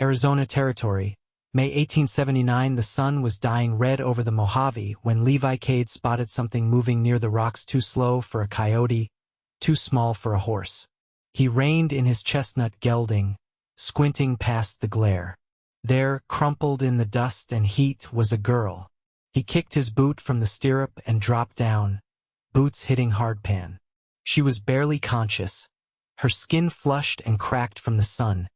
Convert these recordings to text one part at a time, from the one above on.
Arizona Territory. May 1879. The sun was dying red over the Mojave when Levi Kade spotted something moving near the rocks, too slow for a coyote, too small for a horse. He reined in his chestnut gelding, squinting past the glare. There, crumpled in the dust and heat, was a girl. He kicked his boot from the stirrup and dropped down, boots hitting hardpan. She was barely conscious, her skin flushed and cracked from the sun,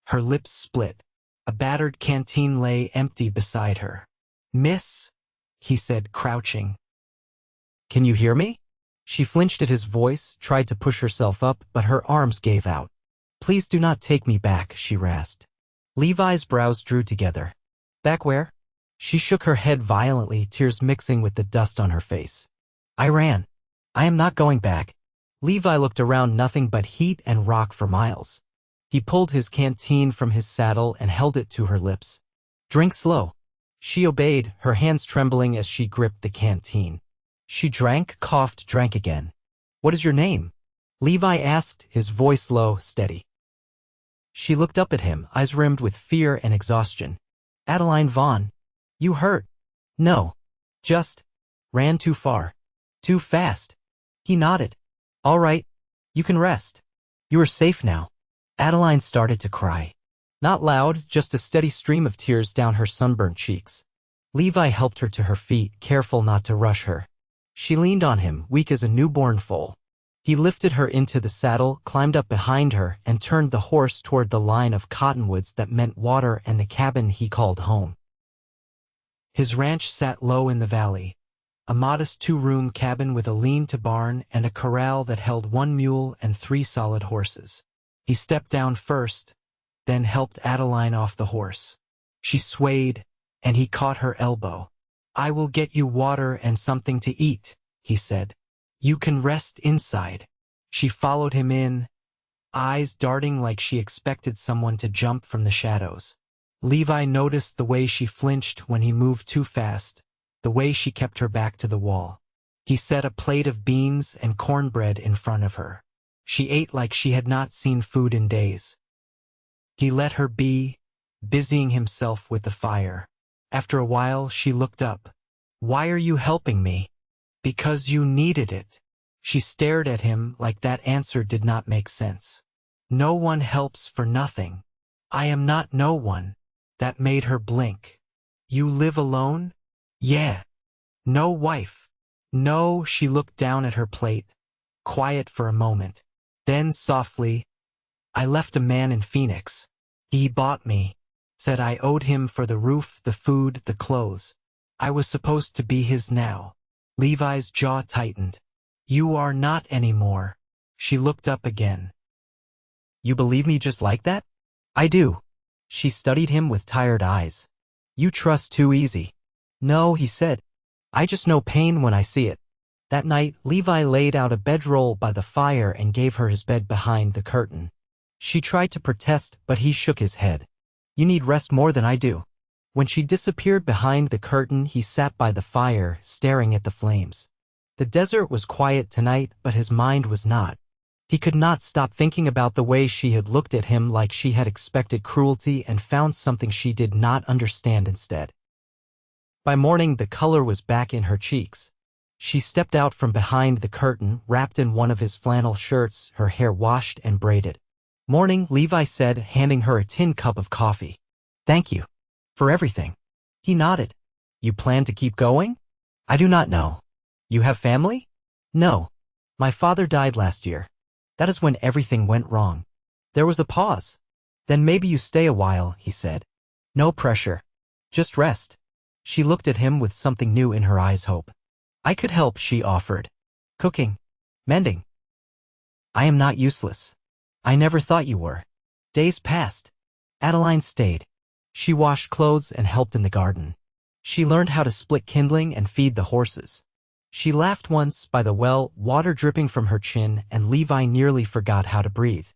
her lips split. A battered canteen lay empty beside her. "Miss," he said, crouching. "Can you hear me?" She flinched at his voice, tried to push herself up, but her arms gave out. "Please do not take me back," she rasped. Levi's brows drew together. "Back where?" She shook her head violently, tears mixing with the dust on her face. "I ran. I am not going back." Levi looked around, nothing but heat and rock for miles. He pulled his canteen from his saddle and held it to her lips. "Drink slow." She obeyed, her hands trembling as she gripped the canteen. She drank, coughed, drank again. "What is your name?" Levi asked, his voice low, steady. She looked up at him, eyes rimmed with fear and exhaustion. "Adeline Vaughn." "You hurt?" "No. Just ran too far. Too fast." He nodded. "All right. You can rest. You are safe now." Adeline started to cry. Not loud, just a steady stream of tears down her sunburnt cheeks. Levi helped her to her feet, careful not to rush her. She leaned on him, weak as a newborn foal. He lifted her into the saddle, climbed up behind her, and turned the horse toward the line of cottonwoods that meant water and the cabin he called home. His ranch sat low in the valley, a modest 2-room cabin with a lean-to barn and a corral that held 1 mule and 3 solid horses. He stepped down first, then helped Adeline off the horse. She swayed, and he caught her elbow. "I will get you water and something to eat," he said. "You can rest inside." She followed him in, eyes darting like she expected someone to jump from the shadows. Levi noticed the way she flinched when he moved too fast, the way she kept her back to the wall. He set a plate of beans and cornbread in front of her. She ate like she had not seen food in days. He let her be, busying himself with the fire. After a while, she looked up. "Why are you helping me?" "Because you needed it." She stared at him like that answer did not make sense. "No one helps for nothing." "I am not no one." That made her blink. "You live alone?" "Yeah." "No wife?" "No." She looked down at her plate, quiet for a moment. Then softly, "I left a man in Phoenix. He bought me. Said I owed him for the roof, the food, the clothes. I was supposed to be his now." Levi's jaw tightened. "You are not anymore." She looked up again. "You believe me just like that?" "I do." She studied him with tired eyes. "You trust too easy." "No," he said. "I just know pain when I see it." That night, Levi laid out a bedroll by the fire and gave her his bed behind the curtain. She tried to protest, but he shook his head. "You need rest more than I do." When she disappeared behind the curtain, he sat by the fire, staring at the flames. The desert was quiet tonight, but his mind was not. He could not stop thinking about the way she had looked at him like she had expected cruelty and found something she did not understand instead. By morning, the color was back in her cheeks. She stepped out from behind the curtain, wrapped in one of his flannel shirts, her hair washed and braided. "Morning," Levi said, handing her a tin cup of coffee. "Thank you. For everything." He nodded. "You plan to keep going?" "I do not know." "You have family?" "No. My father died last year. That is when everything went wrong." There was a pause. "Then maybe you stay a while," he said. "No pressure. Just rest." She looked at him with something new in her eyes, hope. "I could help," she offered. "Cooking. Mending." "I am not useless." "I never thought you were." Days passed. Adeline stayed. She washed clothes and helped in the garden. She learned how to split kindling and feed the horses. She laughed once by the well, water dripping from her chin, and Levi nearly forgot how to breathe.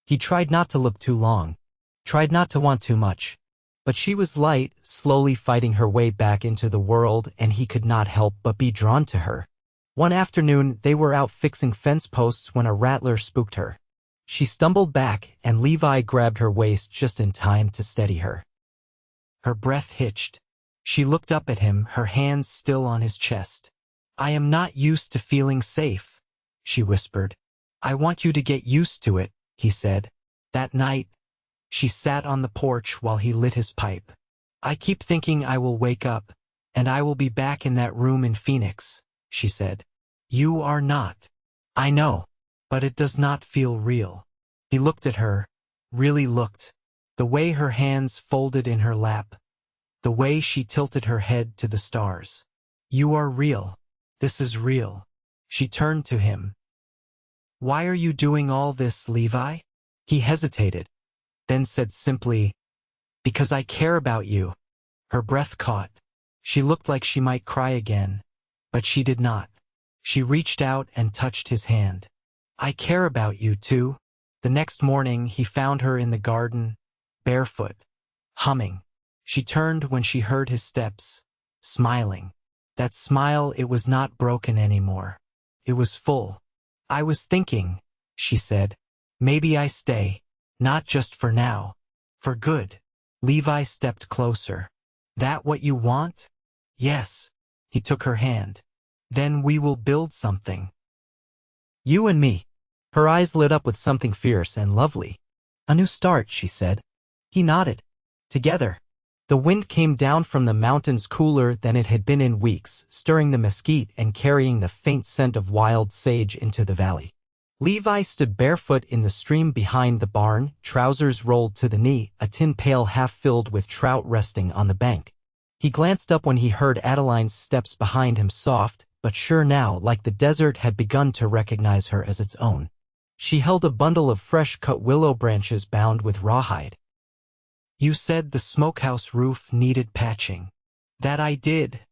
He tried not to look too long, tried not to want too much. But she was light, slowly fighting her way back into the world, and he could not help but be drawn to her. One afternoon, they were out fixing fence posts when a rattler spooked her. She stumbled back, and Levi grabbed her waist just in time to steady her. Her breath hitched. She looked up at him, her hands still on his chest. "I am not used to feeling safe," she whispered. "I want you to get used to it," he said. That night, she sat on the porch while he lit his pipe. "I keep thinking I will wake up, and I will be back in that room in Phoenix," she said. "You are not." "I know, but it does not feel real." He looked at her, really looked. The way her hands folded in her lap, the way she tilted her head to the stars. "You are real. This is real." She turned to him. "Why are you doing all this, Levi?" He hesitated, then said simply, "Because I care about you." Her breath caught. She looked like she might cry again, but she did not. She reached out and touched his hand. "I care about you, too." The next morning, he found her in the garden, barefoot, humming. She turned when she heard his steps, smiling. That smile, it was not broken anymore. It was full. "I was thinking," she said, "maybe I stay, not just for now, for good." Levi stepped closer. "That what you want?" "Yes." He took her hand. "Then we will build something. You and me." Her eyes lit up with something fierce and lovely. "A new start," she said. He nodded. Together. The wind came down from the mountains cooler than it had been in weeks, stirring the mesquite and carrying the faint scent of wild sage into the valley. Levi stood barefoot in the stream behind the barn, trousers rolled to the knee, a tin pail half filled with trout resting on the bank. He glanced up when he heard Adeline's steps behind him, soft, but sure now, like the desert had begun to recognize her as its own. She held a bundle of fresh-cut willow branches bound with rawhide. "You said the smokehouse roof needed patching." "That I did,"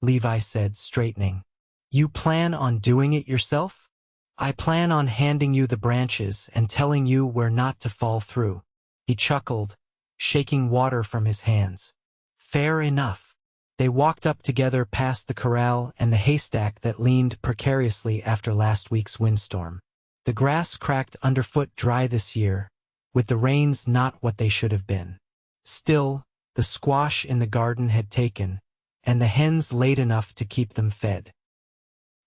Levi said, straightening. "You plan on doing it yourself?" "I plan on handing you the branches and telling you where not to fall through." He chuckled, shaking water from his hands. "Fair enough." They walked up together past the corral and the haystack that leaned precariously after last week's windstorm. The grass cracked underfoot, dry this year, with the rains not what they should have been. Still, the squash in the garden had taken, and the hens laid enough to keep them fed.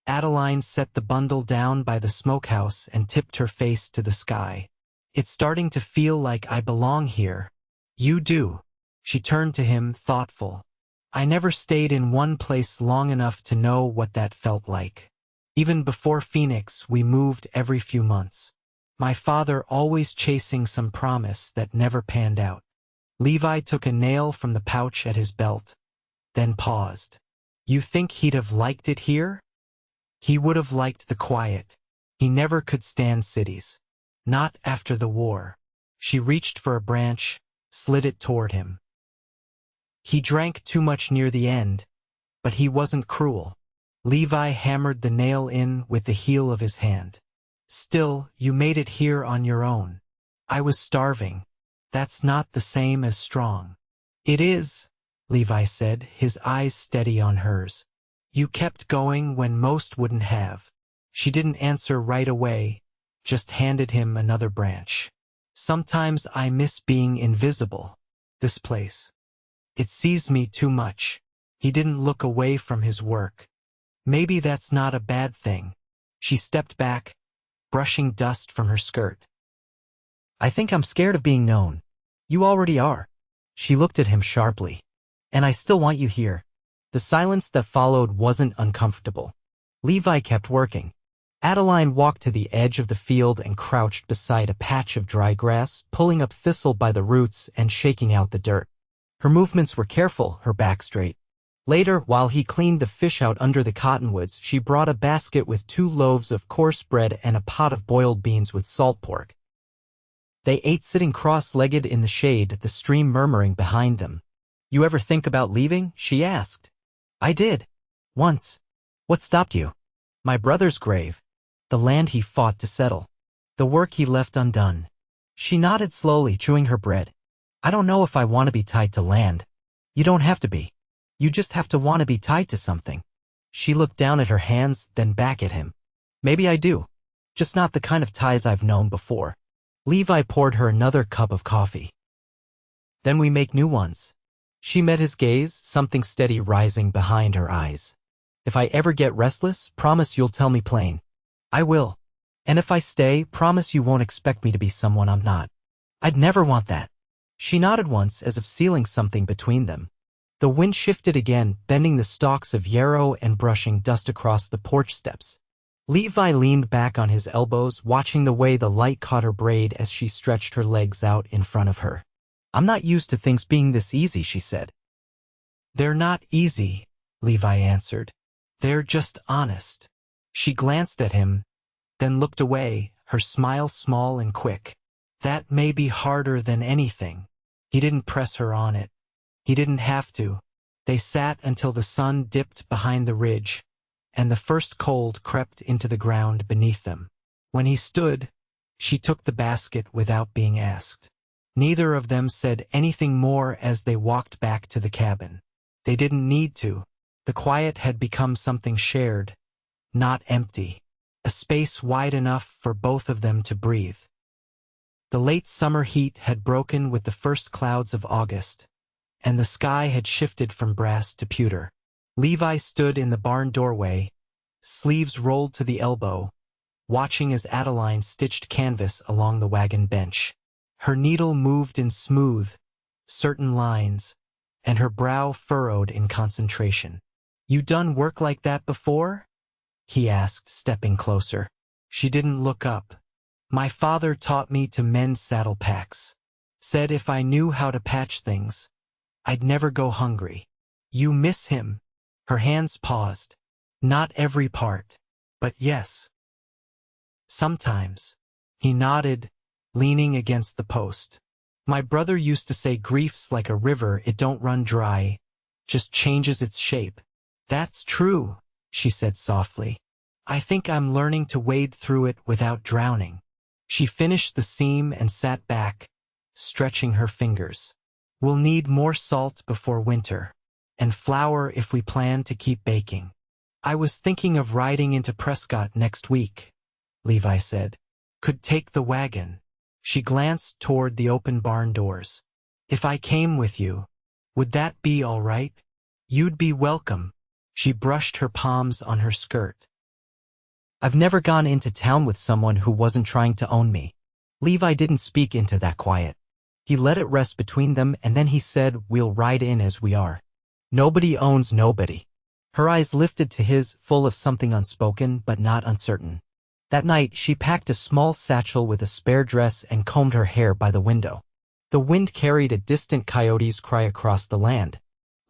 Adeline set the bundle down by the smokehouse and tipped her face to the sky. "It's starting to feel like I belong here." "You do." She turned to him, thoughtful. "I never stayed in one place long enough to know what that felt like. Even before Phoenix, we moved every few months. My father always chasing some promise that never panned out." Levi took a nail from the pouch at his belt, then paused. "You think he'd have liked it here?" "He would have liked the quiet. He never could stand cities. Not after the war." She reached for a branch, slid it toward him. "He drank too much near the end, but he wasn't cruel." Levi hammered the nail in with the heel of his hand. "Still, you made it here on your own." "I was starving." "That's not the same as strong." "It is," Levi said, his eyes steady on hers. "You kept going when most wouldn't have." She didn't answer right away, just handed him another branch. "Sometimes I miss being invisible. This place. It sees me too much." He didn't look away from his work. "Maybe that's not a bad thing." She stepped back, brushing dust from her skirt. "I think I'm scared of being known." "You already are." She looked at him sharply. "And I still want you here." The silence that followed wasn't uncomfortable. Levi kept working. Adeline walked to the edge of the field and crouched beside a patch of dry grass, pulling up thistle by the roots and shaking out the dirt. Her movements were careful, her back straight. Later, while he cleaned the fish out under the cottonwoods, she brought a basket with 2 loaves of coarse bread and a pot of boiled beans with salt pork. They ate sitting cross-legged in the shade, the stream murmuring behind them. "You ever think about leaving?" she asked. "I did. Once." "What stopped you?" "My brother's grave. The land he fought to settle. The work he left undone." She nodded slowly, chewing her bread. "I don't know if I want to be tied to land." "You don't have to be. You just have to want to be tied to something." She looked down at her hands, then back at him. "Maybe I do. Just not the kind of ties I've known before." Levi poured her another cup of coffee. Then we make new ones. She met his gaze, something steady rising behind her eyes. If I ever get restless, promise you'll tell me plain. I will. And if I stay, promise you won't expect me to be someone I'm not. I'd never want that. She nodded once as if sealing something between them. The wind shifted again, bending the stalks of yarrow and brushing dust across the porch steps. Levi leaned back on his elbows, watching the way the light caught her braid as she stretched her legs out in front of her. I'm not used to things being this easy, she said. They're not easy, Levi answered. They're just honest. She glanced at him, then looked away, her smile small and quick. That may be harder than anything. He didn't press her on it. He didn't have to. They sat until the sun dipped behind the ridge, and the first cold crept into the ground beneath them. When he stood, she took the basket without being asked. Neither of them said anything more as they walked back to the cabin. They didn't need to. The quiet had become something shared, not empty, a space wide enough for both of them to breathe. The late summer heat had broken with the first clouds of August, and the sky had shifted from brass to pewter. Levi stood in the barn doorway, sleeves rolled to the elbow, watching as Adeline stitched canvas along the wagon bench. Her needle moved in smooth, certain lines, and her brow furrowed in concentration. You done work like that before? He asked, stepping closer. She didn't look up. My father taught me to mend saddle packs. Said if I knew how to patch things, I'd never go hungry. You miss him? Her hands paused. Not every part, but yes. Sometimes. He nodded, leaning against the post. My brother used to say grief's like a river, it don't run dry, just changes its shape. That's true, she said softly. I think I'm learning to wade through it without drowning. She finished the seam and sat back, stretching her fingers. We'll need more salt before winter, and flour if we plan to keep baking. I was thinking of riding into Prescott next week, Levi said. Could take the wagon. She glanced toward the open barn doors. If I came with you, would that be all right? You'd be welcome. She brushed her palms on her skirt. I've never gone into town with someone who wasn't trying to own me. Levi didn't speak into that quiet. He let it rest between them, and then he said, we'll ride in as we are. Nobody owns nobody. Her eyes lifted to his, full of something unspoken but not uncertain. That night, she packed a small satchel with a spare dress and combed her hair by the window. The wind carried a distant coyote's cry across the land.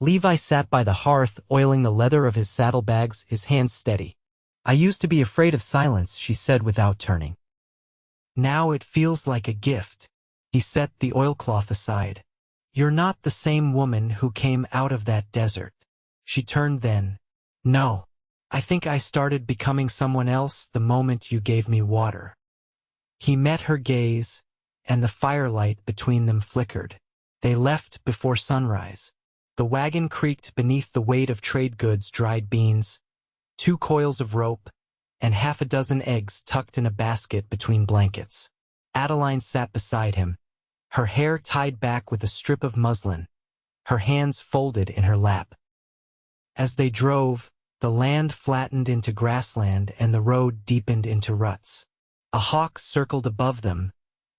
Levi sat by the hearth, oiling the leather of his saddlebags, his hands steady. I used to be afraid of silence, she said without turning. Now it feels like a gift. He set the oilcloth aside. You're not the same woman who came out of that desert. She turned then. No. I think I started becoming someone else the moment you gave me water. He met her gaze, and the firelight between them flickered. They left before sunrise. The wagon creaked beneath the weight of trade goods, dried beans, 2 coils of rope, and half a dozen eggs tucked in a basket between blankets. Adeline sat beside him, her hair tied back with a strip of muslin, her hands folded in her lap. As they drove, the land flattened into grassland and the road deepened into ruts. A hawk circled above them,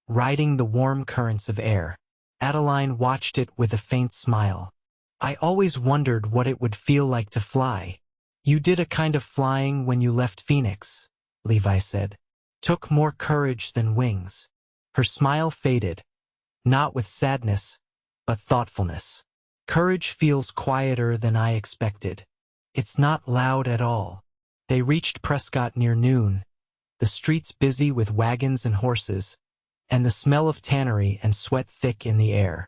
riding the warm currents of air. Adeline watched it with a faint smile. I always wondered what it would feel like to fly. You did a kind of flying when you left Phoenix, Levi said. Took more courage than wings. Her smile faded, not with sadness, but thoughtfulness. Courage feels quieter than I expected. It's not loud at all. They reached Prescott near noon, the streets busy with wagons and horses, and the smell of tannery and sweat thick in the air.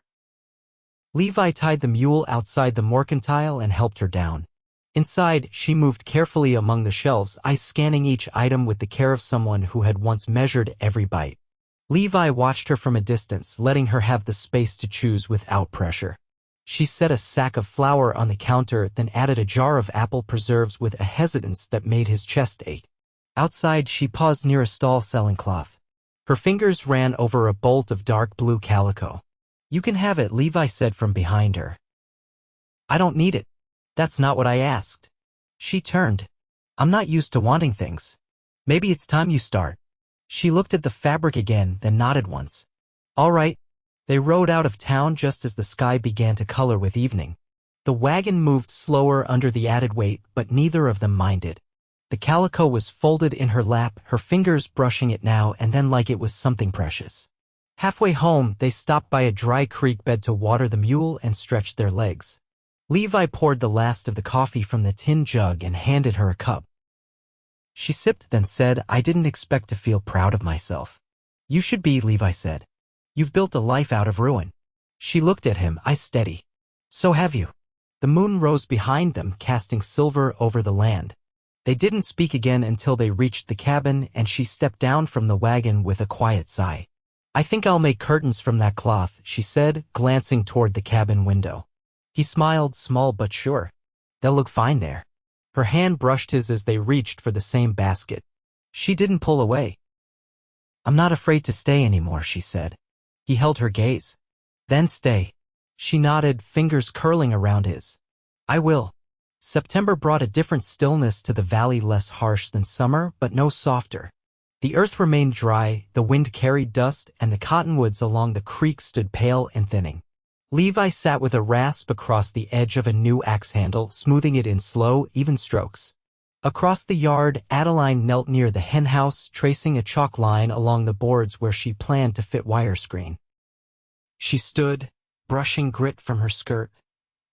Levi tied the mule outside the mercantile and helped her down. Inside, she moved carefully among the shelves, eyes scanning each item with the care of someone who had once measured every bite. Levi watched her from a distance, letting her have the space to choose without pressure. She set a sack of flour on the counter, then added a jar of apple preserves with a hesitance that made his chest ache. Outside, she paused near a stall selling cloth. Her fingers ran over a bolt of dark blue calico. "You can have it," Levi said from behind her. "I don't need it. That's not what I asked." She turned. "I'm not used to wanting things. Maybe it's time you start." She looked at the fabric again, then nodded once. "All right." They rode out of town just as the sky began to color with evening. The wagon moved slower under the added weight, but neither of them minded. The calico was folded in her lap, her fingers brushing it now and then like it was something precious. Halfway home, they stopped by a dry creek bed to water the mule and stretch their legs. Levi poured the last of the coffee from the tin jug and handed her a cup. She sipped, then said, "I didn't expect to feel proud of myself." "You should be," Levi said. "You've built a life out of ruin." She looked at him, eyes steady. "So have you." The moon rose behind them, casting silver over the land. They didn't speak again until they reached the cabin, and she stepped down from the wagon with a quiet sigh. "I think I'll make curtains from that cloth," she said, glancing toward the cabin window. He smiled, small but sure. "They'll look fine there." Her hand brushed his as they reached for the same basket. She didn't pull away. "I'm not afraid to stay anymore," she said. He held her gaze. "Then stay." She nodded, fingers curling around his. "I will." September brought a different stillness to the valley, less harsh than summer, but no softer. The earth remained dry, the wind carried dust, and the cottonwoods along the creek stood pale and thinning. Levi sat with a rasp across the edge of a new axe handle, smoothing it in slow, even strokes. Across the yard, Adeline knelt near the henhouse, tracing a chalk line along the boards where she planned to fit wire screen. She stood, brushing grit from her skirt,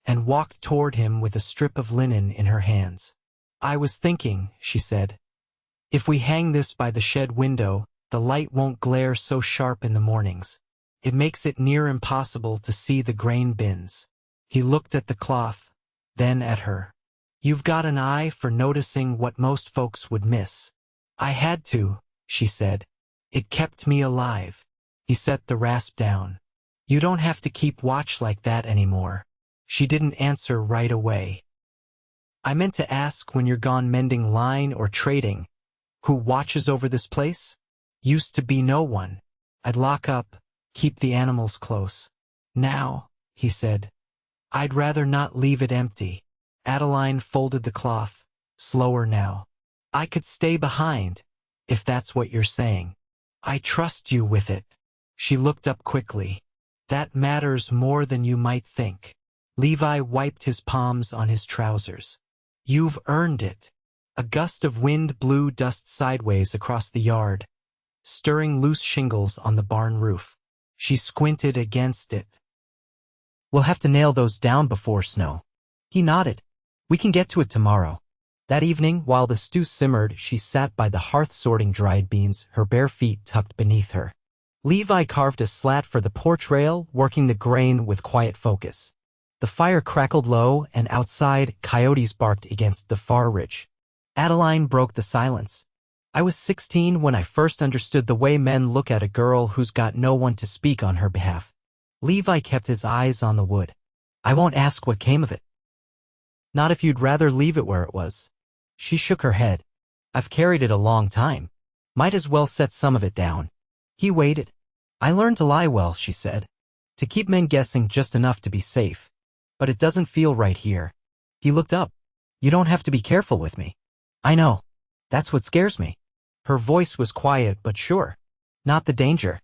and walked toward him with a strip of linen in her hands. "I was thinking," she said, "if we hang this by the shed window, the light won't glare so sharp in the mornings. It makes it near impossible to see the grain bins." He looked at the cloth, then at her. "You've got an eye for noticing what most folks would miss." "I had to," she said. "It kept me alive." He set the rasp down. "You don't have to keep watch like that anymore." She didn't answer right away. "I meant to ask when you're gone mending line or trading, who watches over this place? Used to be no one. I'd lock up, keep the animals close. Now," he said, "I'd rather not leave it empty." Adeline folded the cloth, slower now. "I could stay behind, if that's what you're saying. I trust you with it." She looked up quickly. "That matters more than you might think." Levi wiped his palms on his trousers. "You've earned it." A gust of wind blew dust sideways across the yard, stirring loose shingles on the barn roof. She squinted against it. "We'll have to nail those down before snow." He nodded. "We can get to it tomorrow." That evening, while the stew simmered, she sat by the hearth sorting dried beans, her bare feet tucked beneath her. Levi carved a slat for the porch rail, working the grain with quiet focus. The fire crackled low, and outside, coyotes barked against the far ridge. Adeline broke the silence. "I was 16 when I first understood the way men look at a girl who's got no one to speak on her behalf." Levi kept his eyes on the wood. "I won't ask what came of it." "Not if you'd rather leave it where it was." She shook her head. "I've carried it a long time. Might as well set some of it down." He waited. "I learned to lie well," she said. "To keep men guessing just enough to be safe. But it doesn't feel right here." He looked up. "You don't have to be careful with me." "I know. That's what scares me." Her voice was quiet but sure. "Not the danger.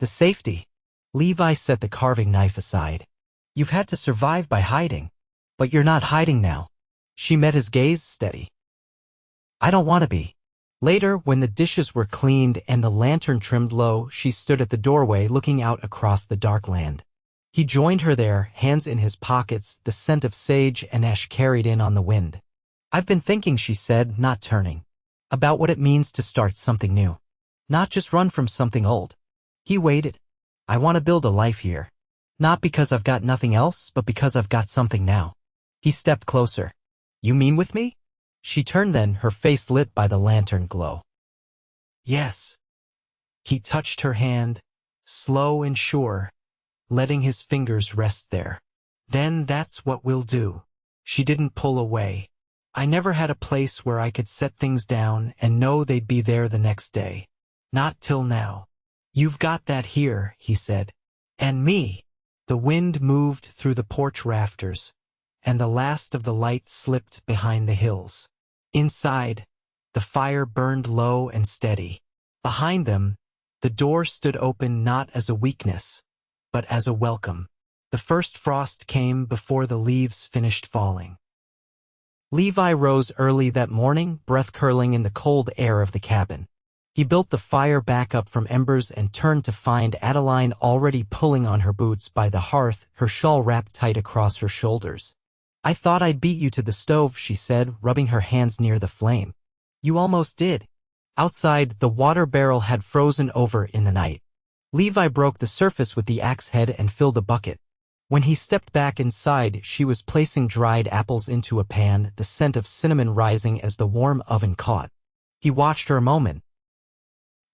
The safety." Levi set the carving knife aside. "You've had to survive by hiding. But you're not hiding now." She met his gaze, steady. "I don't want to be." Later, when the dishes were cleaned and the lantern trimmed low, she stood at the doorway looking out across the dark land. He joined her there, hands in his pockets, the scent of sage and ash carried in on the wind. "I've been thinking," she said, not turning, "about what it means to start something new. Not just run from something old." He waited. "I want to build a life here. Not because I've got nothing else, but because I've got something now." He stepped closer. "You mean with me?" She turned then, her face lit by the lantern glow. "Yes." He touched her hand, slow and sure, letting his fingers rest there. "Then that's what we'll do." She didn't pull away. "I never had a place where I could set things down and know they'd be there the next day. Not till now." "You've got that here," he said. "And me." The wind moved through the porch rafters, and the last of the light slipped behind the hills. Inside, the fire burned low and steady. Behind them, the door stood open not as a weakness, but as a welcome. The first frost came before the leaves finished falling. Levi rose early that morning, breath curling in the cold air of the cabin. He built the fire back up from embers and turned to find Adeline already pulling on her boots by the hearth, her shawl wrapped tight across her shoulders. "I thought I'd beat you to the stove," she said, rubbing her hands near the flame. "You almost did." Outside, the water barrel had frozen over in the night. Levi broke the surface with the axe head and filled a bucket. When he stepped back inside, she was placing dried apples into a pan, the scent of cinnamon rising as the warm oven caught. He watched her a moment.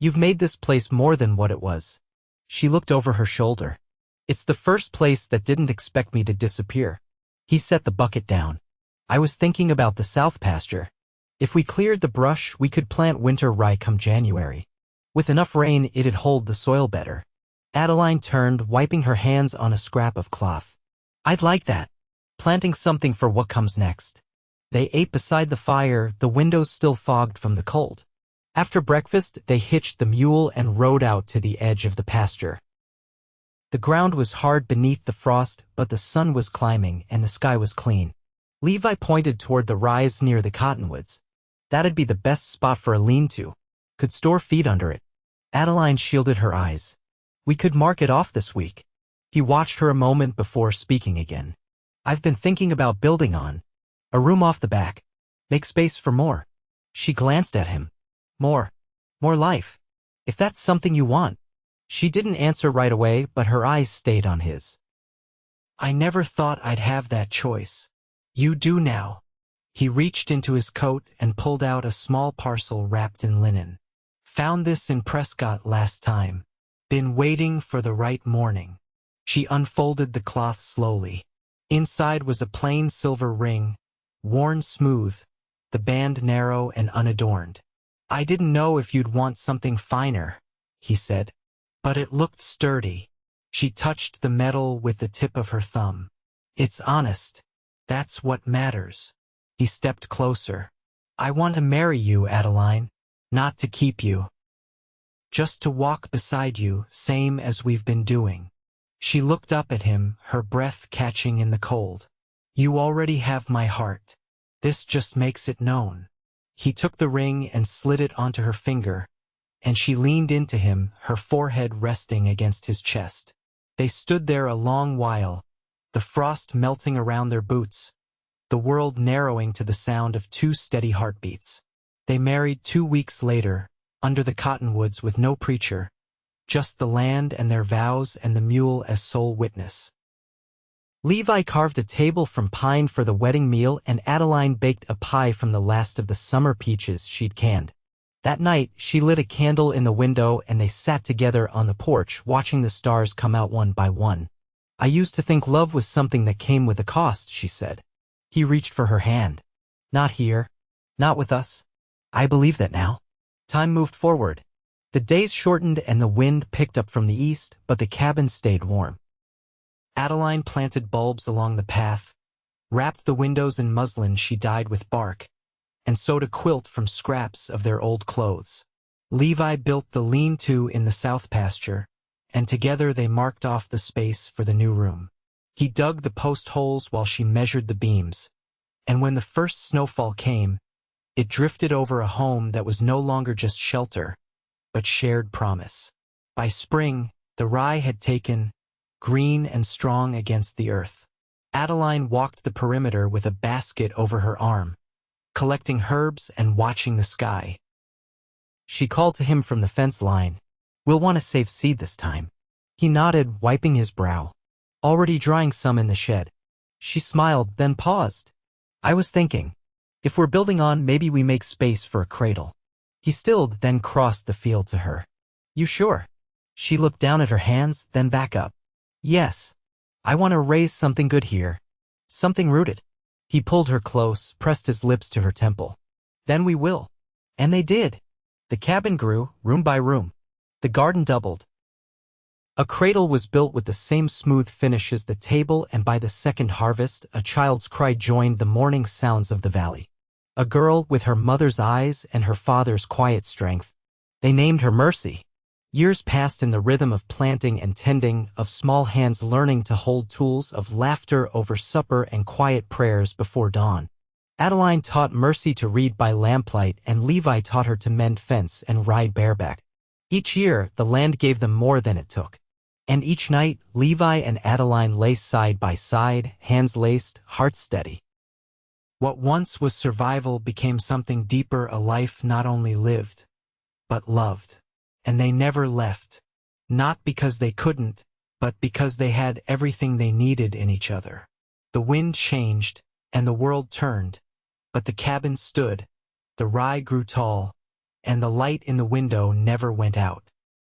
"You've made this place more than what it was." She looked over her shoulder. "It's the first place that didn't expect me to disappear." He set the bucket down. "I was thinking about the south pasture. If we cleared the brush, we could plant winter rye come January. With enough rain, it'd hold the soil better." Adeline turned, wiping her hands on a scrap of cloth. "I'd like that. Planting something for what comes next." They ate beside the fire, the windows still fogged from the cold. After breakfast, they hitched the mule and rode out to the edge of the pasture. The ground was hard beneath the frost, but the sun was climbing and the sky was clean. Levi pointed toward the rise near the cottonwoods. "That'd be the best spot for a lean-to. Could store feed under it." Adeline shielded her eyes. "We could mark it off this week." He watched her a moment before speaking again. "I've been thinking about building on a room off the back. Make space for more." She glanced at him. More life. If that's something you want." She didn't answer right away, but her eyes stayed on his. "I never thought I'd have that choice. You do now." He reached into his coat and pulled out a small parcel wrapped in linen. "Found this in Prescott last time. Been waiting for the right morning." She unfolded the cloth slowly. Inside was a plain silver ring, worn smooth, the band narrow and unadorned. "I didn't know if you'd want something finer," he said. "But it looked sturdy." She touched the metal with the tip of her thumb. "It's honest. That's what matters." He stepped closer. "I want to marry you, Adeline. Not to keep you. Just to walk beside you, same as we've been doing." She looked up at him, her breath catching in the cold. "You already have my heart. This just makes it known." He took the ring and slid it onto her finger, and she leaned into him, her forehead resting against his chest. They stood there a long while, the frost melting around their boots, the world narrowing to the sound of two steady heartbeats. They married 2 weeks later, under the cottonwoods with no preacher, just the land and their vows and the mule as sole witness. Levi carved a table from pine for the wedding meal, and Adeline baked a pie from the last of the summer peaches she'd canned. That night, she lit a candle in the window and they sat together on the porch, watching the stars come out one by one. "I used to think love was something that came with a cost," she said. He reached for her hand. "Not here. Not with us. I believe that now." Time moved forward. The days shortened and the wind picked up from the east, but the cabin stayed warm. Adeline planted bulbs along the path, wrapped the windows in muslin she dyed with bark, and sewed a quilt from scraps of their old clothes. Levi built the lean-to in the south pasture, and together they marked off the space for the new room. He dug the post holes while she measured the beams, and when the first snowfall came, it drifted over a home that was no longer just shelter, but shared promise. By spring, the rye had taken, green and strong against the earth. Adeline walked the perimeter with a basket over her arm, collecting herbs and watching the sky. She called to him from the fence line, "We'll want to save seed this time." He nodded, wiping his brow. "Already drying some in the shed." She smiled, then paused. "I was thinking, if we're building on, maybe we make space for a cradle." He stilled, then crossed the field to her. "You sure?" She looked down at her hands, then back up. "Yes. I want to raise something good here. Something rooted." He pulled her close, pressed his lips to her temple. "Then we will." And they did. The cabin grew, room by room. The garden doubled, A cradle was built with the same smooth finish as the table, and by the second harvest, a child's cry joined the morning sounds of the valley. A girl with her mother's eyes and her father's quiet strength. They named her Mercy. Years passed in the rhythm of planting and tending, of small hands learning to hold tools, of laughter over supper and quiet prayers before dawn. Adeline taught Mercy to read by lamplight, and Levi taught her to mend fence and ride bareback. Each year, the land gave them more than it took. And each night, Levi and Adeline lay side by side, hands laced, hearts steady. What once was survival became something deeper, a life not only lived, but loved. And they never left, not because they couldn't, but because they had everything they needed in each other. The wind changed, and the world turned, but the cabin stood, the rye grew tall, and the light in the window never went out.